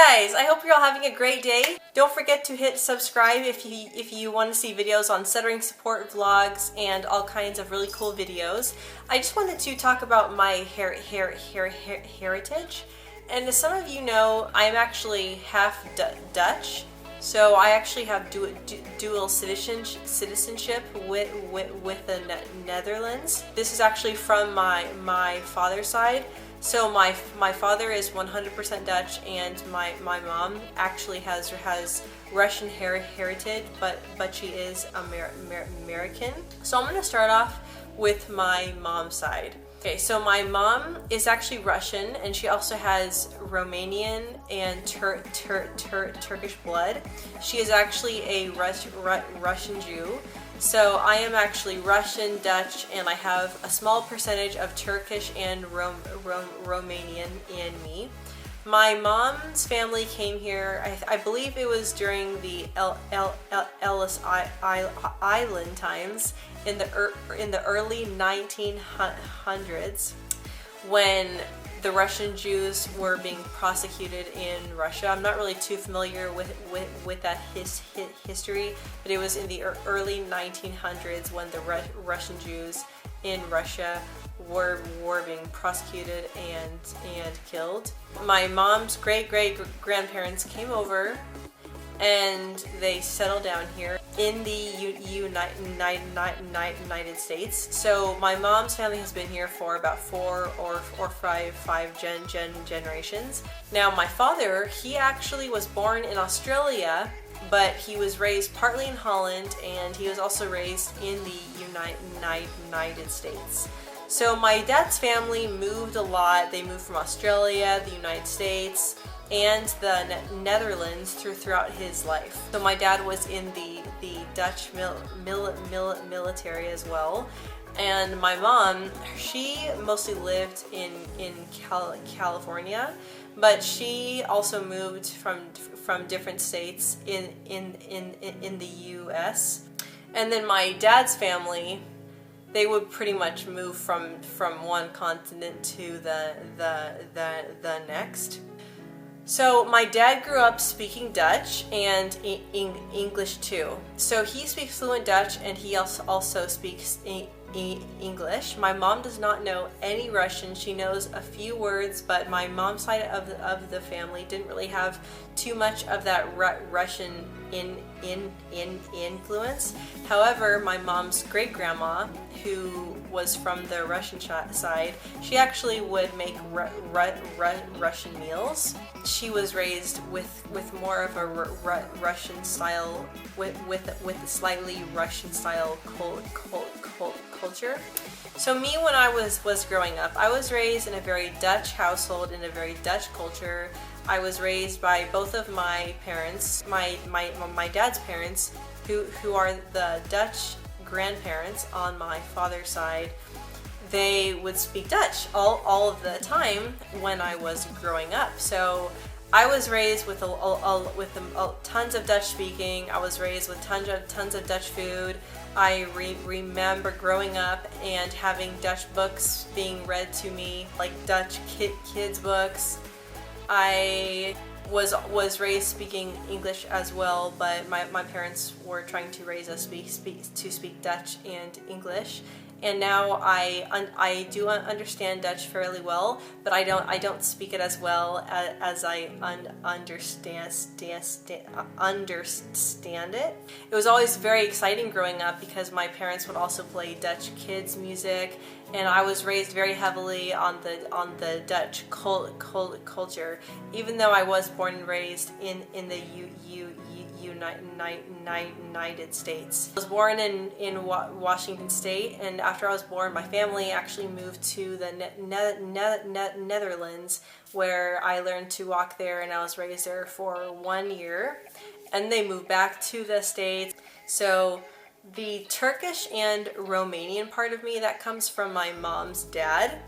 guys, I hope you're all having a great day. Don't forget to hit subscribe if you want to see videos on stuttering support vlogs and all kinds of really cool videos. I just wanted to talk about my heritage. And as some of you know, I'm actually half Dutch. So I actually have dual citizenship with the Netherlands. This is actually from my father's side. So my father is 100% Dutch, and my mom actually has Russian heritage, but she is American. So I'm going to start off with my mom's side. Okay, so my mom is actually Russian, and she also has Romanian and Turkish blood. She is actually a Russian Jew. So I am actually Russian, Dutch, and I have a small percentage of Turkish and Romanian in me. My mom's family came here, I believe it was during the Ellis Island times in the early 1900s, when the Russian Jews were being prosecuted in Russia. I'm not really too familiar with that history, but it was in the early 1900s when the Russian Jews in Russia were being prosecuted and killed. My mom's great-great-grandparents came over and they settled down here in the United States. So my mom's family has been here for about four or five generations. Now my father, he actually was born in Australia, but he was raised partly in Holland, and he was also raised in the United States. So my dad's family moved a lot. They moved from Australia, the United States, and the Netherlands throughout his life. So my dad was in the Dutch military as well. And my mom, she mostly lived in California, but she also moved from different states in the US. And then my dad's family, they would pretty much move from one continent to the next. So my dad grew up speaking Dutch and English too. So he speaks fluent Dutch, and he also speaks English. My mom does not know any Russian. She knows a few words, but my mom's side of the family didn't really have too much of that Russian influence. However, my mom's great-grandma, who was from the Russian side, she actually would make Russian meals. She was raised with more of a Russian style, with a slightly Russian style culture. So me, when I was growing up, I was raised in a very Dutch household, in a very Dutch culture. I was raised by both of my parents, my dad's parents, who are the Dutch grandparents on my father's side. They would speak Dutch all of the time when I was growing up. So I was raised with tons of Dutch speaking. I was raised with tons of Dutch food. I remember growing up and having Dutch books being read to me, like Dutch kids books. I was raised speaking English as well, but my parents were trying to raise us to speak Dutch and English. And now I do understand Dutch fairly well, but I don't speak it as well as I understand it. It was always very exciting growing up because my parents would also play Dutch kids music, and I was raised very heavily on the Dutch culture, even though I was born and raised in the United States. I was born in Washington State, and after I was born, my family actually moved to the Netherlands, where I learned to walk there, and I was raised there for 1 year. And they moved back to the States. So the Turkish and Romanian part of me, that comes from my mom's dad.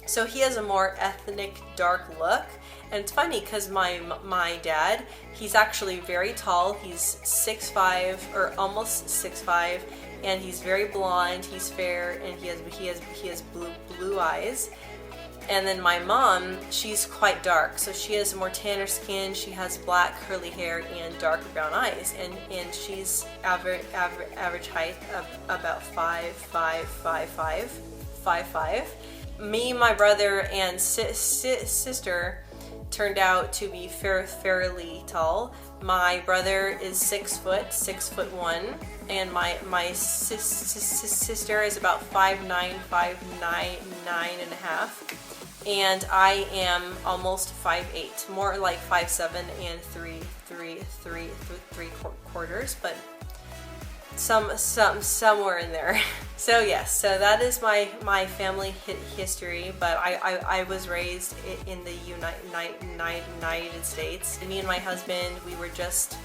So he has a more ethnic, dark look. And it's funny because my dad, he's actually very tall. He's 6'5", or almost 6'5", and he's very blonde. He's fair, and he has blue eyes. And then my mom, she's quite dark, so she has more tanner skin, she has black curly hair and dark brown eyes, and she's average height of about 5'5". Me, my brother, and sister turned out to be fairly tall. My brother is 6 foot, 6'1", and my sister is about 5'9", 9.5". And I am almost 5'8", more like 5'7" and 3/4, but somewhere in there. So yes, so that is my family history. But I was raised in the United States. Me and my husband, we were just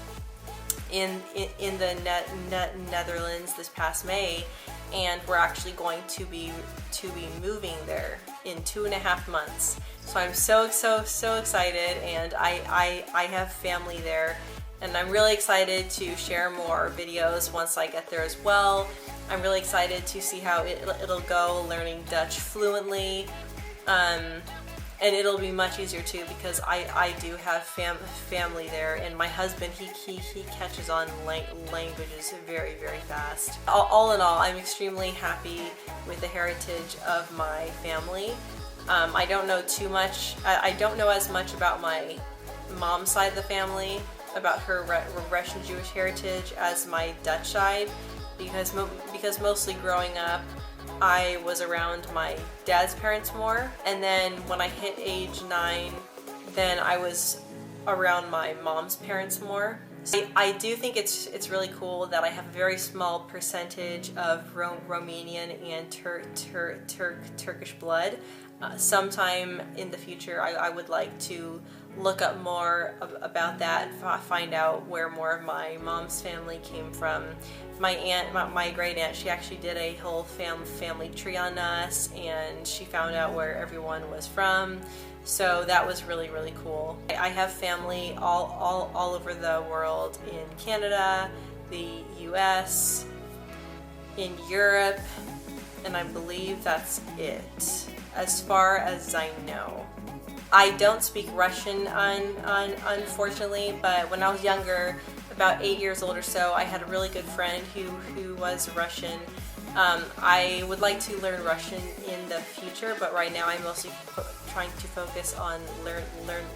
in the Netherlands this past May, and we're actually going to be moving there in 2.5 months. So I'm so excited, and I have family there, and I'm really excited to share more videos once I get there as well. I'm really excited to see how it'll go learning Dutch fluently. And it'll be much easier too, because I do have family there, and my husband, he catches on languages very fast. All in all, I'm extremely happy with the heritage of my family. I don't know too much. I don't know as much about my mom's side of the family, about her Russian Jewish heritage, as my Dutch side, because mostly growing up, I was around my dad's parents more, and then when I hit age 9, then I was around my mom's parents more. So I do think it's really cool that I have a very small percentage of Romanian and Turkish blood. Sometime in the future, I would like to look up more about that, find out where more of my mom's family came from. My aunt, my great aunt, she actually did a whole family tree on us, and she found out where everyone was from. So that was really cool. I have family all over the world, in Canada, the US, in Europe, and I believe that's it, as far as I know. I don't speak Russian, unfortunately, but when I was younger, about 8 years old or so, I had a really good friend who was Russian. I would like to learn Russian in the future, but right now I'm mostly trying to focus on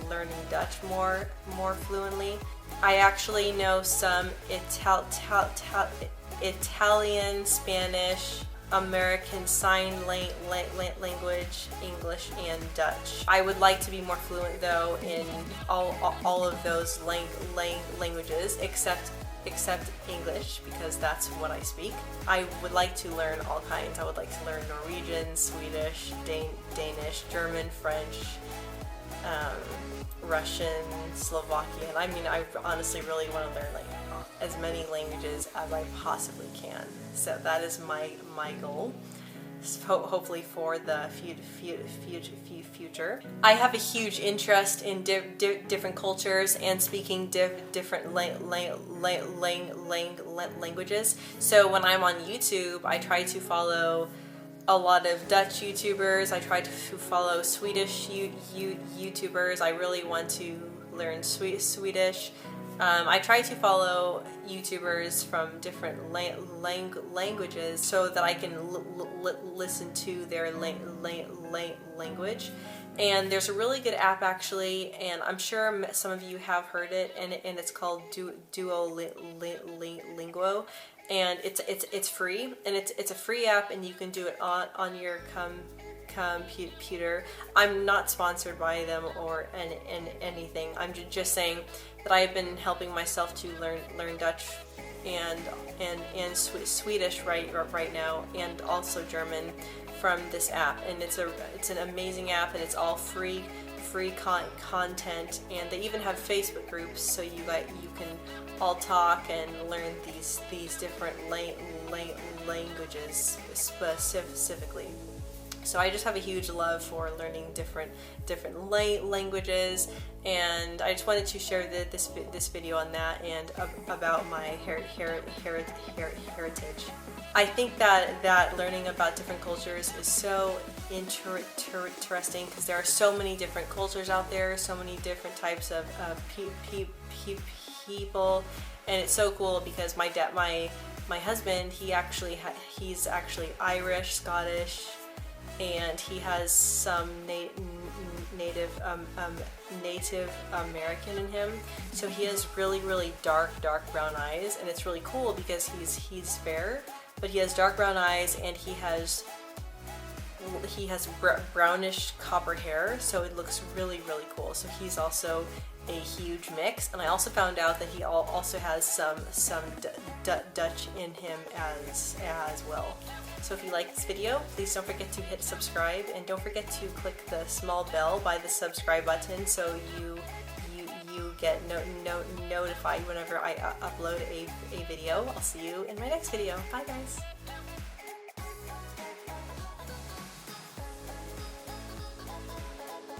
learning Dutch more fluently. I actually know some Italian, Spanish, American Sign Language, English, and Dutch. I would like to be more fluent though in all of those languages except English, because that's what I speak. I would like to learn all kinds. I would like to learn Norwegian, Swedish, Danish, German, French, Russian, Slovakian. I mean, I honestly really want to learn like as many languages as I possibly can. So that is my goal, hopefully for the future. I have a huge interest in different cultures and speaking different languages. So when I'm on YouTube, I try to follow a lot of Dutch YouTubers. I try to follow Swedish YouTubers. I really want to learn Swedish. I try to follow YouTubers from different languages so that I can listen to their language. And there's a really good app actually, and I'm sure some of you have heard it, and it's called Duolingo, and it's free, and it's a free app, and you can do it on your computer. I'm not sponsored by them or anything. I'm just saying that I have been helping myself to learn Dutch and Swedish right now, and also German from this app. And it's an amazing app, and it's all free content, and they even have Facebook groups, so you can all talk and learn these different languages specifically. So I just have a huge love for learning different languages, and I just wanted to share this video on that and about my heritage. I think that learning about different cultures is so interesting because there are so many different cultures out there, so many different types of people, and it's so cool because my husband, he's actually Irish, Scottish, and he has some Native American in him. So he has really dark brown eyes, and it's really cool because he's fair, but he has dark brown eyes, and he has brownish copper hair, so it looks really cool. So he's also a huge mix, and I also found out that he also has some Dutch in him as well. So if you like this video, please don't forget to hit subscribe, and don't forget to click the small bell by the subscribe button so you get notified whenever I upload a video. I'll see you in my next video. Bye guys!